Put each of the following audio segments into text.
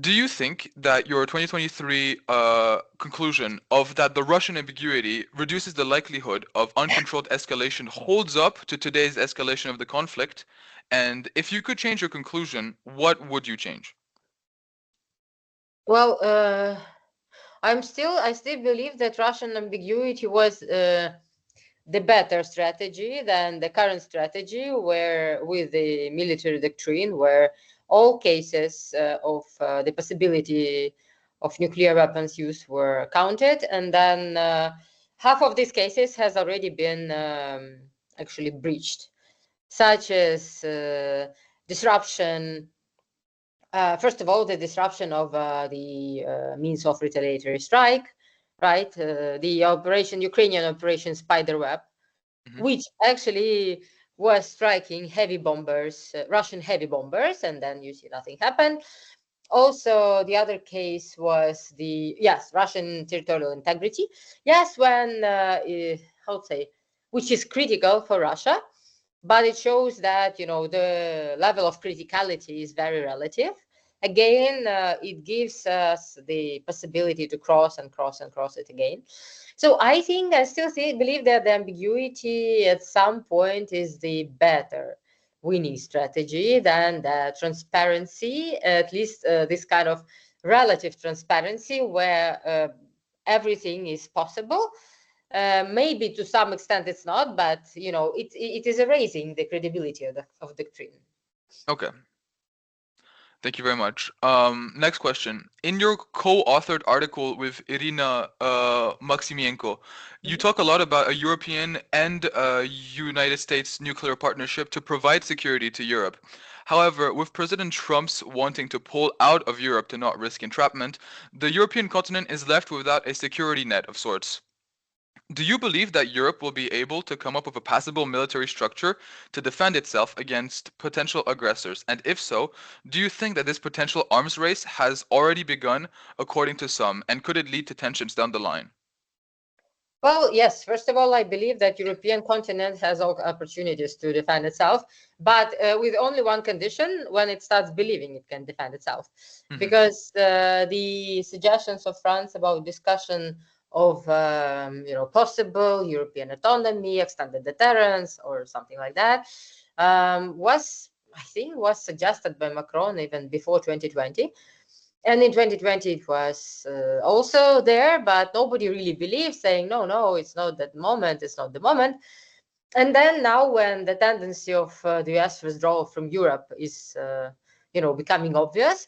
Do you think that your 2023 conclusion of that the Russian ambiguity reduces the likelihood of uncontrolled escalation holds up to today's escalation of the conflict? And if you could change your conclusion, what would you change? Well, I still believe that Russian ambiguity was the better strategy than the current strategy, where with the military doctrine, where all cases of the possibility of nuclear weapons use were counted, and then half of these cases has already been actually breached, such as disruption. First of all, the disruption of the means of retaliatory strike, right? The Ukrainian Operation Spiderweb, which actually was striking heavy bombers, Russian heavy bombers, and then you see nothing happened. Also, the other case was Russian territorial integrity. Yes, when how to say, which is critical for Russia, but it shows that the level of criticality is very relative. Again, it gives us the possibility to cross and cross and cross it again. So I still believe that the ambiguity at some point is the better winning strategy than the transparency, at least this kind of relative transparency where everything is possible. Maybe to some extent it's not, but it is erasing the credibility of doctrine. Okay. Thank you very much. Next question. In your co-authored article with Irina Maximenko, you talk a lot about a European and United States nuclear partnership to provide security to Europe. However, with President Trump's wanting to pull out of Europe to not risk entrapment, the European continent is left without a security net of sorts. Do you believe that Europe will be able to come up with a passable military structure to defend itself against potential aggressors? And if so, do you think that this potential arms race has already begun, according to some, and could it lead to tensions down the line? Well, yes. First of all, I believe that European continent has all opportunities to defend itself, but with only one condition: when it starts believing it can defend itself. Because the suggestions of France about discussion of possible European autonomy, extended deterrence, or something like that, was suggested by Macron even before 2020. And in 2020, it was also there, but nobody really believed, saying, no, it's not that moment, it's not the moment. And then now when the tendency of the US withdrawal from Europe is, becoming obvious,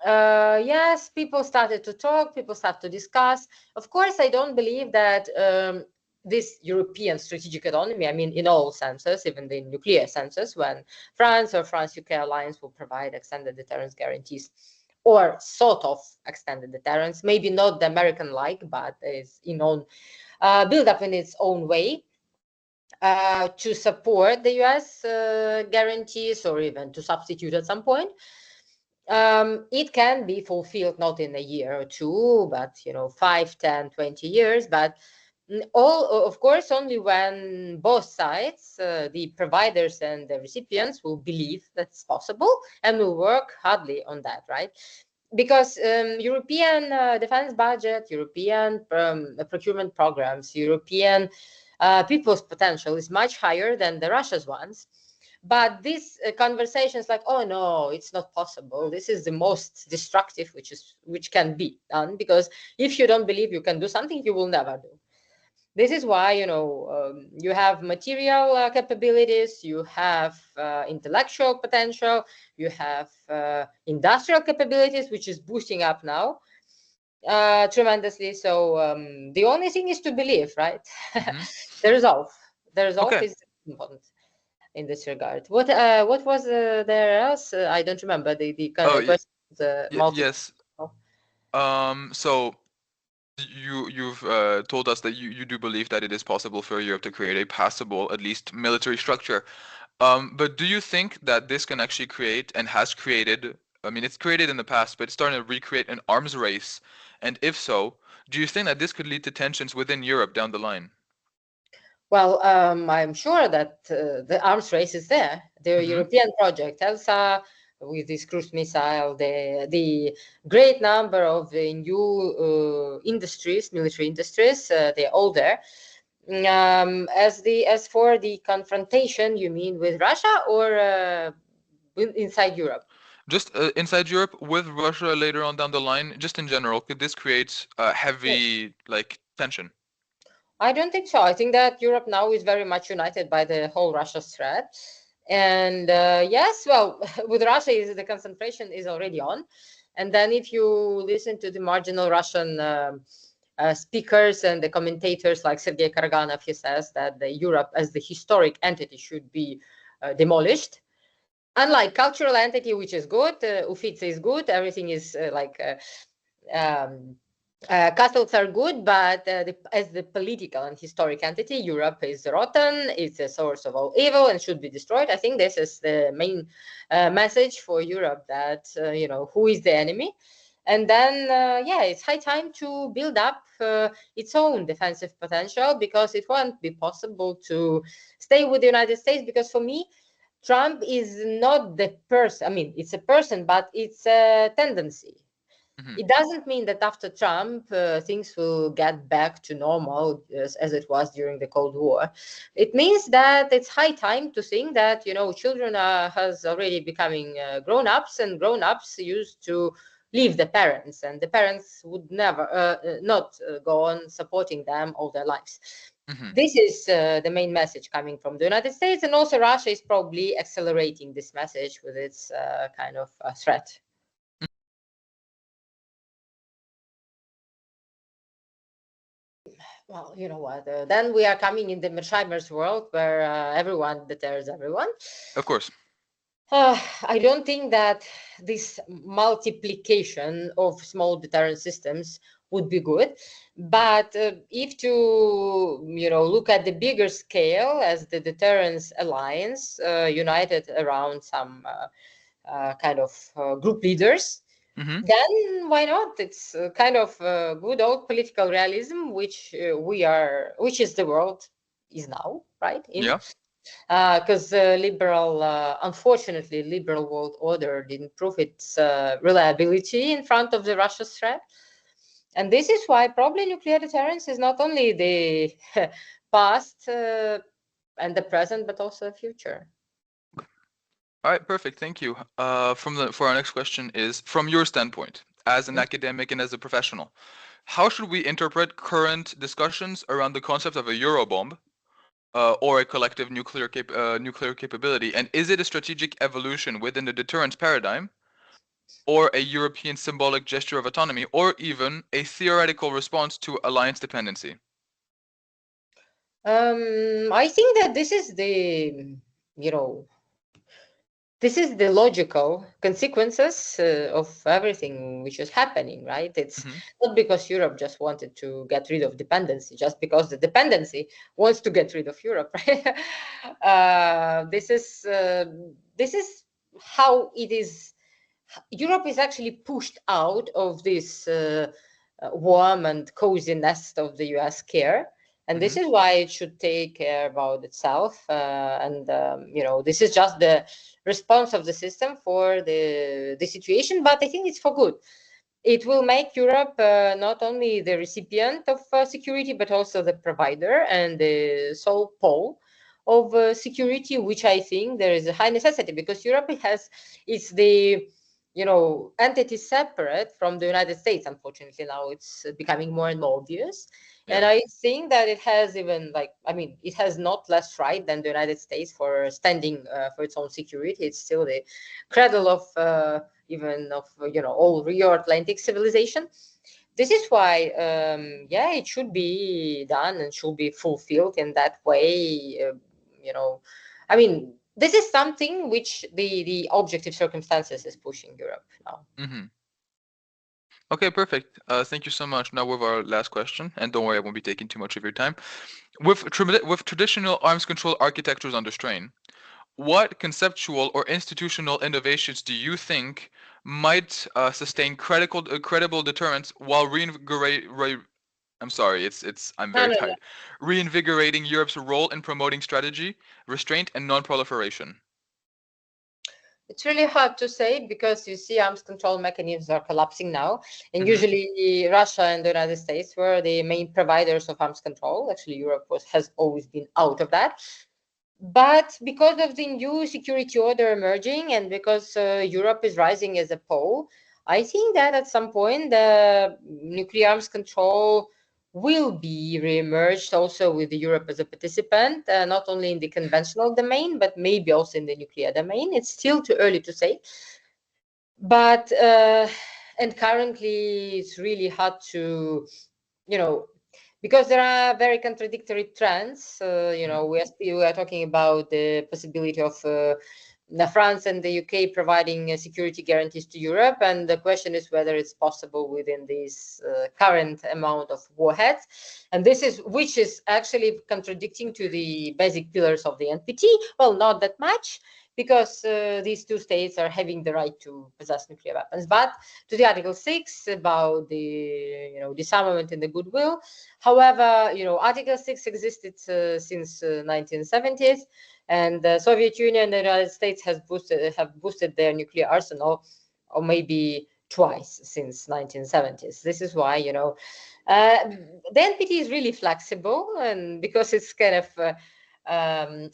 yes, people started to talk, people start to discuss. Of course, I don't believe that this European strategic autonomy, I mean, in all senses, even the nuclear senses, when France or France-UK alliance will provide extended deterrence guarantees, or sort of extended deterrence, maybe not the American-like, but is built up in its own way to support the US guarantees, or even to substitute at some point. It can be fulfilled not in a year or two, but 5, 10, 20 years. But of course, only when both sides, the providers and the recipients, will believe that's possible and will work hardly on that, right? Because European defense budget, European procurement programs, European people's potential is much higher than the Russia's ones. But these conversations like, oh no, it's not possible, this is the most destructive which can be done, because if you don't believe you can do something, you will never do. This is why you have material capabilities, you have intellectual potential, you have industrial capabilities, which is boosting up now tremendously. So the only thing is to believe, right? The resolve Okay. is important in this regard. What was there else? I don't remember the kind Oh, of question. yes. So you've told us that you do believe that it is possible for Europe to create a passable, at least military structure. But do you think that this can actually create, and has created, I mean, it's created in the past, but it's starting to recreate an arms race? And if so, do you think that this could lead to tensions within Europe down the line? Well, I'm sure that the arms race is there. The European project, ELSA, with this cruise missile, the great number of the new industries, military industries, they're all there. As for the confrontation, you mean with Russia or inside Europe? Just inside Europe with Russia later on down the line, just in general, could this create heavy like tension? I don't think so. I think that Europe now is very much united by the whole Russia threat. And yes, well, with Russia, the concentration is already on. And then if you listen to the marginal Russian speakers and the commentators like Sergei Karaganov, he says that the Europe as the historic entity should be demolished. Unlike cultural entity, which is good, Uffizi is good, everything is castles are good, but as the political and historic entity, Europe is rotten. It's a source of all evil and should be destroyed. I think this is the main message for Europe, that who is the enemy, and then yeah, it's high time to build up its own defensive potential, because it won't be possible to stay with the United States. Because for me, Trump is not the person. I mean, it's a person, but it's a tendency. Hmm. It doesn't mean that after Trump, things will get back to normal as it was during the Cold War. It means that it's high time to think that, children has already becoming grown-ups, and grown-ups used to leave the parents, and the parents would never not go on supporting them all their lives. Hmm. This is the main message coming from the United States, and also Russia is probably accelerating this message with its kind of threat. Well, you know what? Then we are coming in the Mersheimer's world, where everyone deters everyone. Of course. I don't think that this multiplication of small deterrent systems would be good. But if to look at the bigger scale as the Deterrence Alliance, united around some kind of group leaders, Hmm. then why not? It's kind of good old political realism, which is the world is now, right? In Yeah. because unfortunately, liberal world order didn't prove its reliability in front of the Russia's threat, and this is why probably nuclear deterrence is not only the past and the present, but also the future. All right, perfect. Thank you. For our next question is, from your standpoint, as an academic and as a professional, how should we interpret current discussions around the concept of a Eurobomb, or a collective nuclear capability? And is it a strategic evolution within the deterrence paradigm, or a European symbolic gesture of autonomy, or even a theoretical response to alliance dependency? I think that you know, this is the logical consequences of everything which is happening, right? It's Hmm. not because Europe just wanted to get rid of dependency, just because the dependency wants to get rid of Europe, right? This is how it is. Europe is actually pushed out of this warm and cozy nest of the US care. And Hmm. this is why it should take care about itself. This is just the response of the system for the situation, but I think it's for good. It will make Europe not only the recipient of security, but also the provider and the sole pole of security, which I think there is a high necessity, because Europe it's the entity separate from the United States. Unfortunately, now it's becoming more and more obvious. Yeah. And I think that it has even it has not less right than the United States for standing for its own security. It's still the cradle of even of all Rio Atlantic civilization. This is why, yeah, it should be done and should be fulfilled in that way. You know, I mean, this is something which the objective circumstances is pushing Europe now. Hmm. Okay, perfect. Thank you so much. Now with our last question, and don't worry, I won't be taking too much of your time. With traditional arms control architectures under strain, what conceptual or institutional innovations do you think might sustain credible deterrence while I'm sorry, I'm No, very no, no. tired. Reinvigorating Europe's role in promoting strategy, restraint, and non-proliferation. It's really hard to say because you see arms control mechanisms are collapsing now. And Mm-hmm. usually Russia and the United States were the main providers of arms control. Actually, Europe has always been out of that. But because of the new security order emerging and because Europe is rising as a pole, I think that at some point the nuclear arms control will be re-emerged also with Europe as a participant, not only in the conventional domain, but maybe also in the nuclear domain. It's still too early to say. But, and currently it's really hard to, you know, because there are very contradictory trends. We are talking about the possibility of France and the UK providing security guarantees to Europe, and the question is whether it's possible within this current amount of warheads. And this is which is actually contradicting to the basic pillars of the NPT. Well, not that much, because these two states are having the right to possess nuclear weapons. But to the Article 6 about the disarmament and the goodwill. However, Article 6 existed since 1970s, and the Soviet Union and the United States have boosted their nuclear arsenal, or maybe twice since 1970s. This is why the NPT is really flexible, and because it's kind of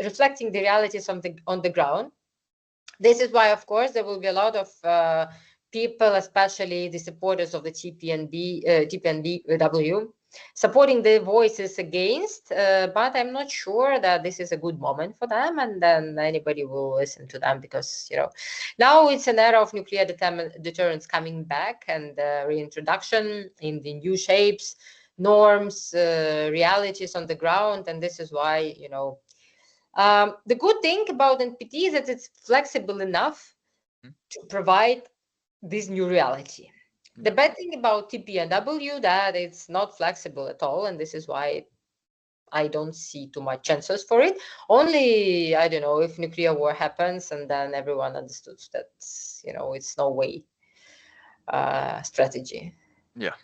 reflecting the realities on the ground. This is why, of course, there will be a lot of people, especially the supporters of the TPNW, supporting the voices against, but I'm not sure that this is a good moment for them, and then anybody will listen to them, because now it's an era of nuclear deterrence coming back, and reintroduction in the new shapes, norms, realities on the ground. And this is why the good thing about NPT is that it's flexible enough to provide this new reality. The Yeah. bad thing about TPNW that it's not flexible at all, and this is why I don't see too much chances for it. Only, I don't know, if nuclear war happens and then everyone understood that it's no way strategy. Yeah.